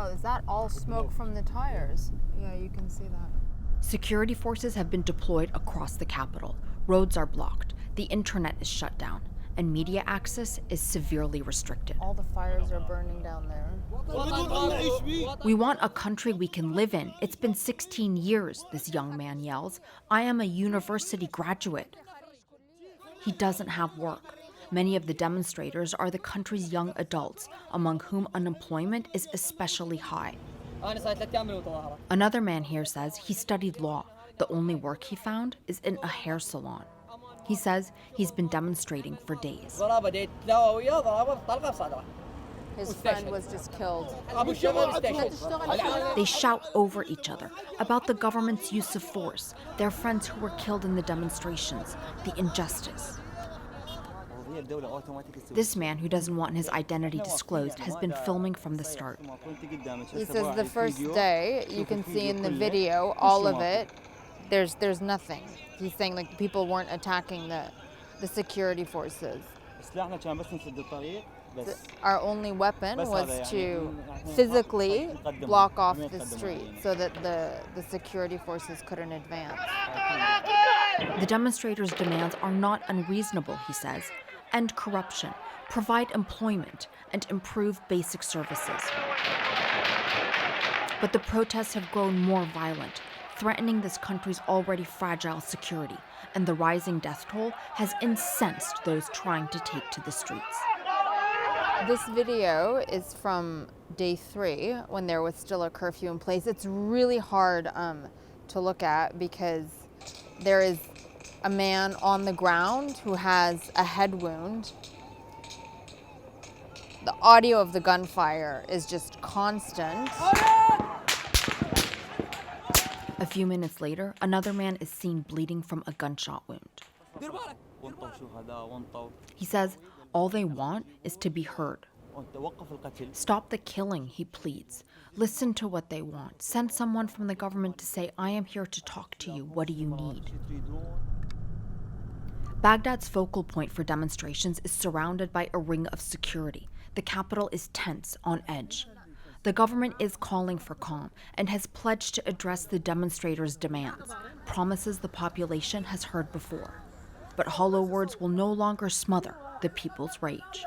Wow, is that all smoke from the tires? Yeah, you can see that. Security forces have been deployed across the capital. Roads are blocked, the internet is shut down, and media access is severely restricted. All the fires are burning down there. We want a country we can live in. It's been 16 years, this young man yells. I am a university graduate. He doesn't have work. Many of the demonstrators are the country's young adults, among whom unemployment is especially high. Another man here says he studied law. The only work he found is in a hair salon. He says he's been demonstrating for days. His friend was just killed. They shout over each other about the government's use of force, their friends who were killed in the demonstrations, the injustice. This man, who doesn't want his identity disclosed, has been filming from the start. He says the first day, you can see in the video, all of it, there's nothing. He's saying like people weren't attacking the security forces. Our only weapon was to physically block off the street so that the security forces couldn't advance. The demonstrators' demands are not unreasonable, he says. End corruption, provide employment, and improve basic services. But the protests have grown more violent, threatening this country's already fragile security, and the rising death toll has incensed those trying to take to the streets. This video is from day 3, when there was still a curfew in place. It's really hard to look at because there is a man on the ground who has a head wound. The audio of the gunfire is just constant. A few minutes later, another man is seen bleeding from a gunshot wound. He says all they want is to be heard. Stop the killing, he pleads. Listen to what they want. Send someone from the government to say, I am here to talk to you. What do you need? Baghdad's focal point for demonstrations is surrounded by a ring of security. The capital is tense, on edge. The government is calling for calm and has pledged to address the demonstrators' demands, promises the population has heard before. But hollow words will no longer smother the people's rage.